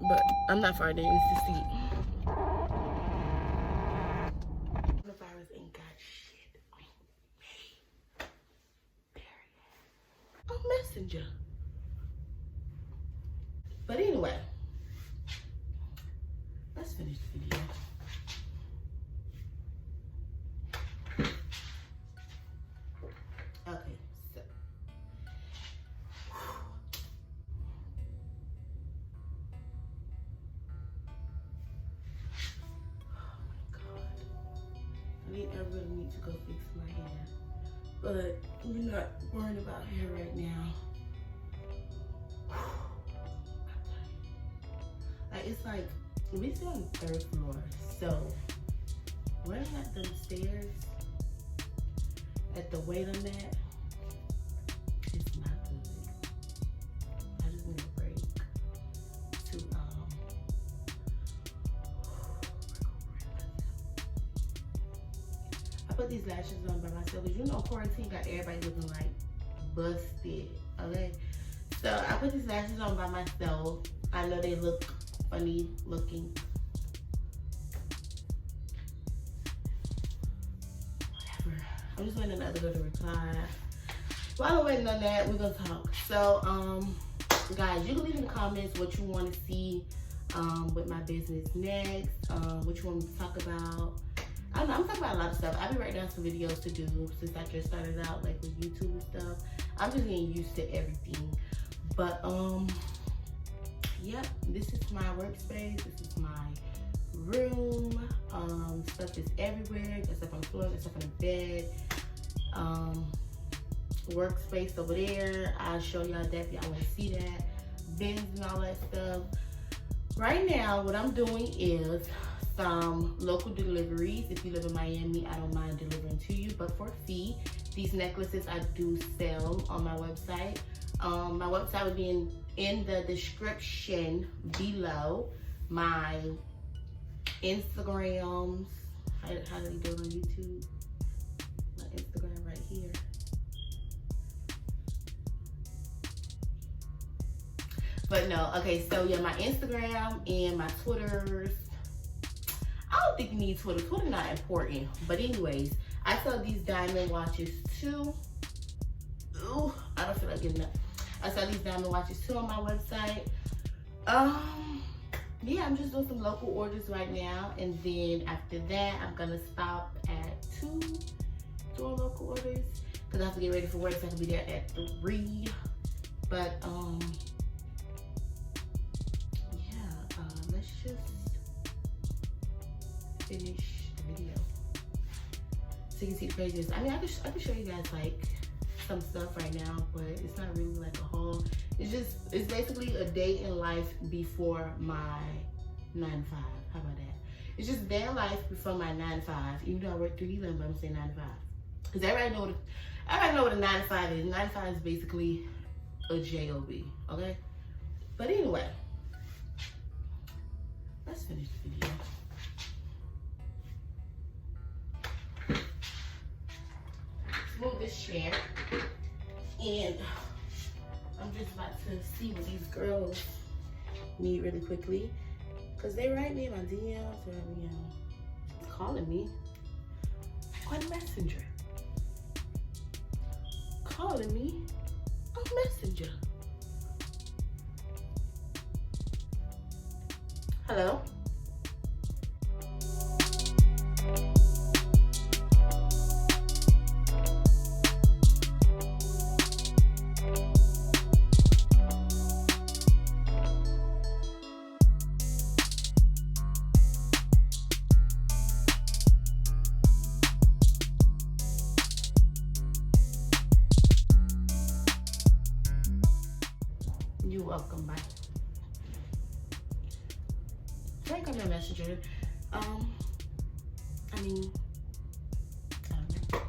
But I'm not farting, it's the seat. The virus ain't got shit on me. Period. I'm Messenger. But anyway, let's finish the video. Okay, so. I really need to go fix my hair, but we're not worrying about hair right now. It's like we still on the 3rd floor, so running up them stairs at the weight I'm at, it's not good. I just need a break to I put these lashes on by myself, because you know quarantine got everybody looking like busted, okay? So I put these lashes on by myself. I know they look funny looking. Whatever. I'm just waiting on the other girl to reply. While I'm waiting on that, we're gonna talk. So, guys, you can leave in the comments what you want to see with my business next, what you want me to talk about. I don't know, I'm talking about a lot of stuff. I've been writing down some videos to do since I just started out, like with YouTube and stuff. I'm just getting used to everything. But, yep, this is my workspace. This is my room. Stuff is everywhere. Got stuff on the floor, got stuff on the bed. Workspace over there. I'll show y'all that if y'all want to see that. Bins and all that stuff. Right now, what I'm doing is some local deliveries. If you live in Miami, I don't mind delivering to you, but for a fee. These necklaces I do sell on my website. My website will be in the description below. My Instagrams, how do you do it on YouTube? My Instagram right here. But no, okay, so yeah, my Instagram and my Twitters. I don't think you need Twitter. Twitter not important. But anyways, I sell these diamond watches too. Ooh, I don't feel like getting up. I sell these diamond watches too on my website. Yeah, I'm just doing some local orders right now, and then after that, I'm gonna stop at 2 doing local orders because I have to get ready for work, so I can be there at 3. But yeah, let's just finish the video so you can see the pages. I mean, I can show you guys like some stuff right now, but it's not really like a haul. It's basically a day in life before my 9 to 5. How about that? It's just a day in life before my 9 to 5. Even though I work 3-11, but I'm saying 9 to 5 because everybody know what a 9 to 5 is. 9 to 5 is basically a job, okay? But anyway, let's finish the video. Move this chair, and I'm just about to see what these girls need really quickly, because they write me in my DMs or calling me on Messenger. Calling me on Messenger. Hello? You're welcome. Bye. Can I come to Messenger? I mean, I don't know.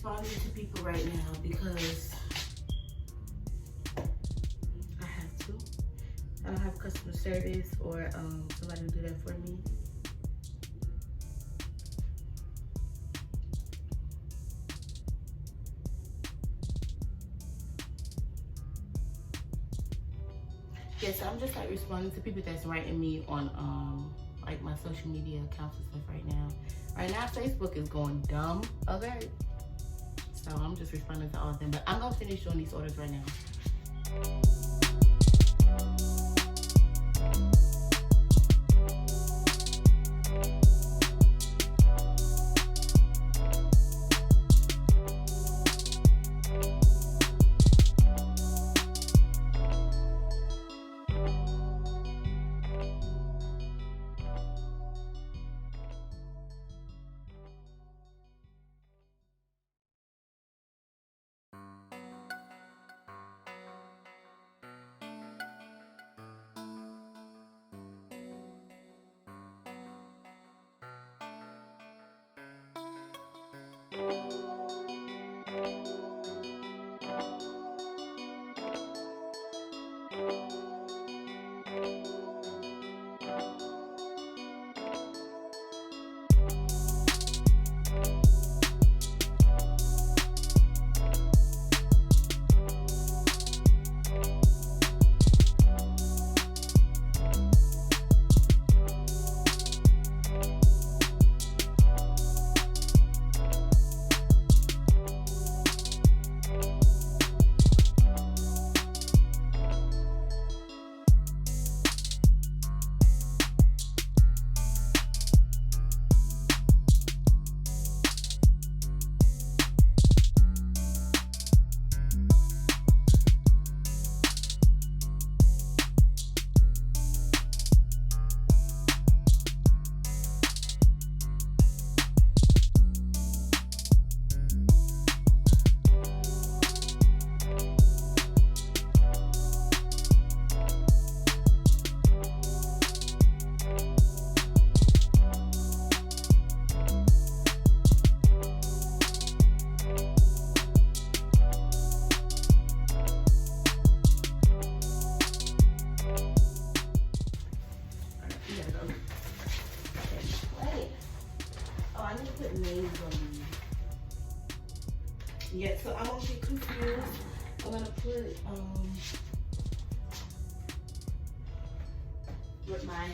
responding to people right now because I have to. I don't have customer service or somebody to do that for me. Yes, I'm just like responding to people that's writing me on like my social media accounts and stuff right now. Right now, Facebook is going dumb. Okay, so I'm just responding to all of them. But I'm gonna finish doing these orders right now. Yeah, so I'm gonna get confused. I'm gonna put with my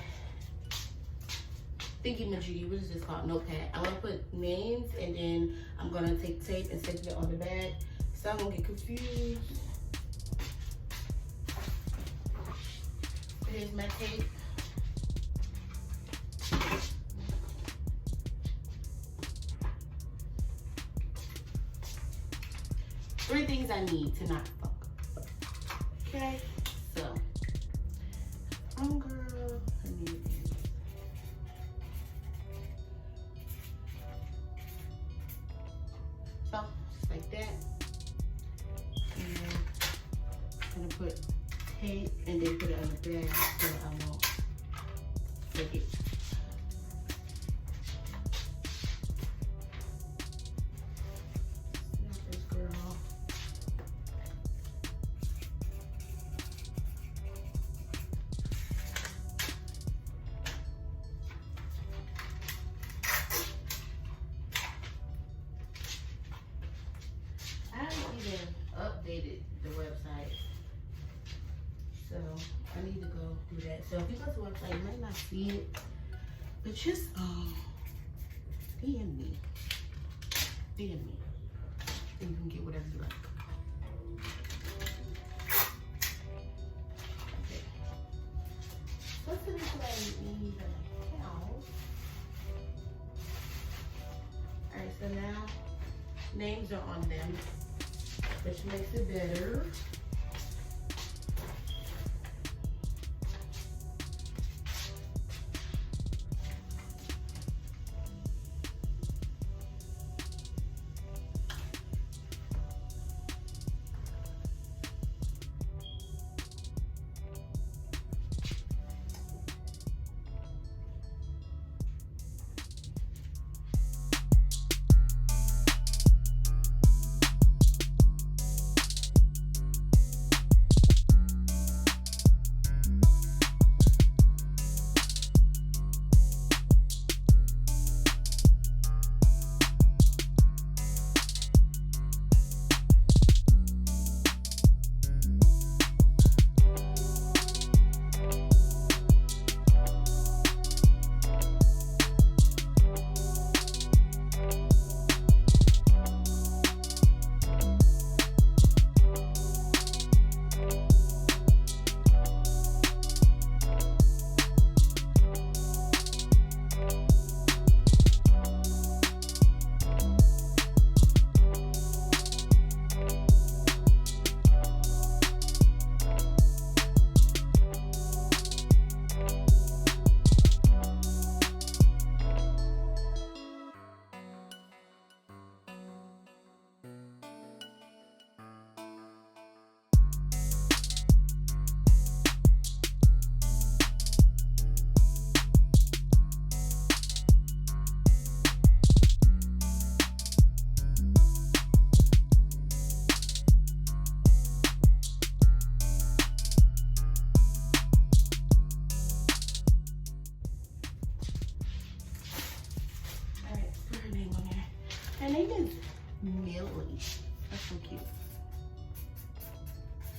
thingy-majiggy, what is this called? Notepad. I'm gonna put names and then I'm gonna take tape and stick it on the bag. So I'm gonna get confused. Here's my tape. Three things I need to not fuck up. Okay, so girl, I need this. So just like that. And I'm gonna put tape and then put it on the bag so I won't take it. Updated the website, so I need to go do that. So if you go to the website, you might not see it, but just DM me, so you can get whatever you like. Okay. What's the next one I need an account? All right, so now names are on them, which makes it better.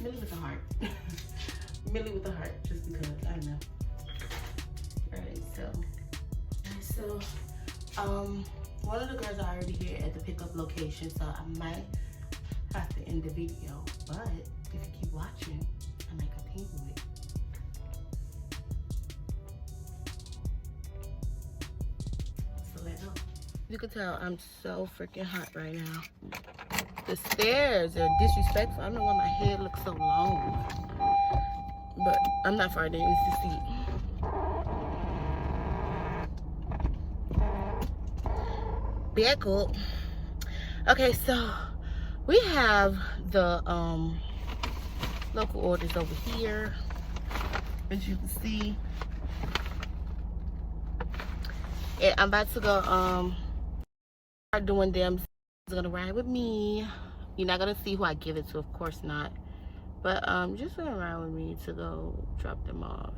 Millie with a heart. Millie with a heart, just because, I don't know. Alright, so, one of the girls are already here at the pickup location, so I might have to end the video, but if you keep watching, I might continue it. So let go. You can tell I'm so freaking hot right now. The stairs are disrespectful. I don't know why my head looks so long, but I'm not farting, it's the seat. Back up. Okay, so we have the local orders over here, as you can see. And I'm about to go start doing them. It's gonna ride with me. You're not gonna see who I give it to, of course not. But just gonna ride with me to go drop them off.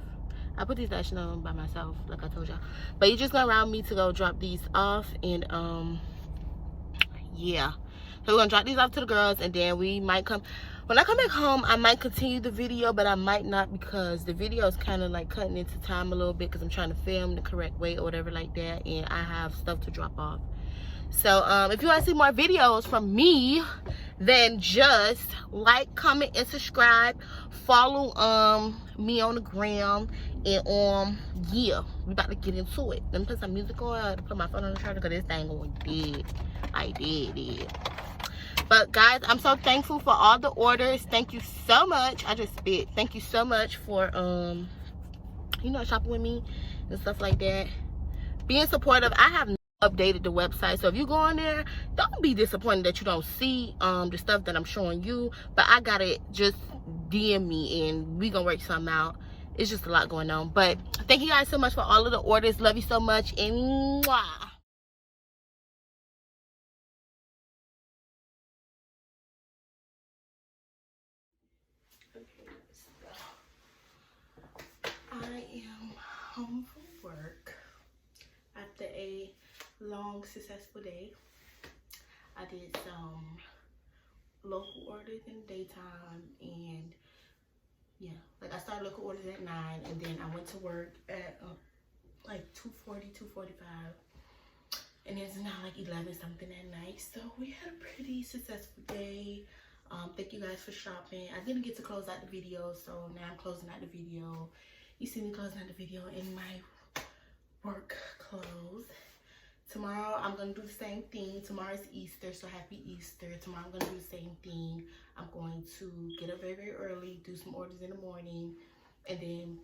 I put these actually on by myself, like I told y'all. But you're just gonna ride with me to go drop these off, and yeah. So we're gonna drop these off to the girls, and then we might come. When I come back home, I might continue the video, but I might not, because the video is kind of like cutting into time a little bit, because I'm trying to film the correct way or whatever like that, and I have stuff to drop off. So if you want to see more videos from me, then just like, comment, and subscribe. Follow me on the gram, and yeah, we about to get into it. Let me put some music on. I had to put my phone on the charger because this thing going dead. I did. But guys, I'm so thankful for all the orders. Thank you so much. I just spit. Thank you so much for you know, shopping with me and stuff like that, being supportive. I have updated the website, so if you go on there, don't be disappointed that you don't see the stuff that I'm showing you. But I got it. Just DM me and we gonna work something out. It's just a lot going on. But thank you guys so much for all of the orders. Love you so much, and mwah. I am home from work after a long, successful day. I did some local orders in the daytime, and yeah, like I started local orders at 9, and then I went to work at like 2:40, 2:45, and it's now like 11 something at night. So we had a pretty successful day. Thank you guys for shopping. I didn't get to close out the video, so now I'm closing out the video. You see me closing out the video in my work clothes. Tomorrow I'm gonna do the same thing. Tomorrow's Easter, so happy Easter. Tomorrow I'm gonna do the same thing. I'm going to get up very, very early, do some orders in the morning, and then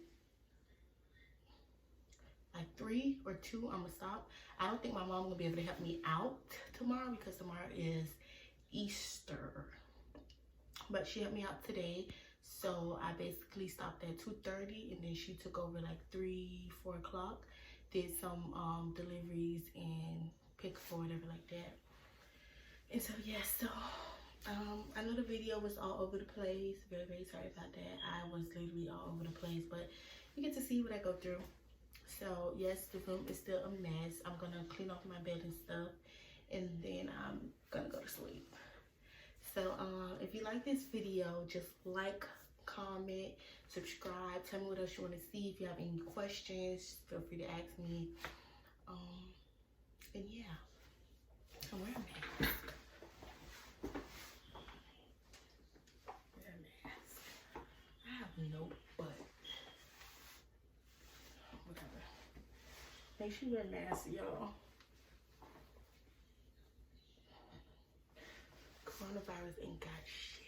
like 3 or 2 I'm gonna stop. I don't think my mom will be able to help me out tomorrow because tomorrow is Easter, but she helped me out today. So I basically stopped at 2:30, and then she took over like 3, 4 o'clock. Did some deliveries and picks or whatever like that. And so yeah, so I know the video was all over the place. Very, very sorry about that. I was literally all over the place, but you get to see what I go through. So yes, the room is still a mess. I'm gonna clean off my bed and stuff, and then I'm gonna go to sleep. So if you like this video, just like, comment, subscribe, tell me what else you want to see. If you have any questions, feel free to ask me. And yeah, I'm wearing a mask. Wear a mask. I have no butt. Whatever. Make sure you wear a mask, y'all. Coronavirus ain't got shit.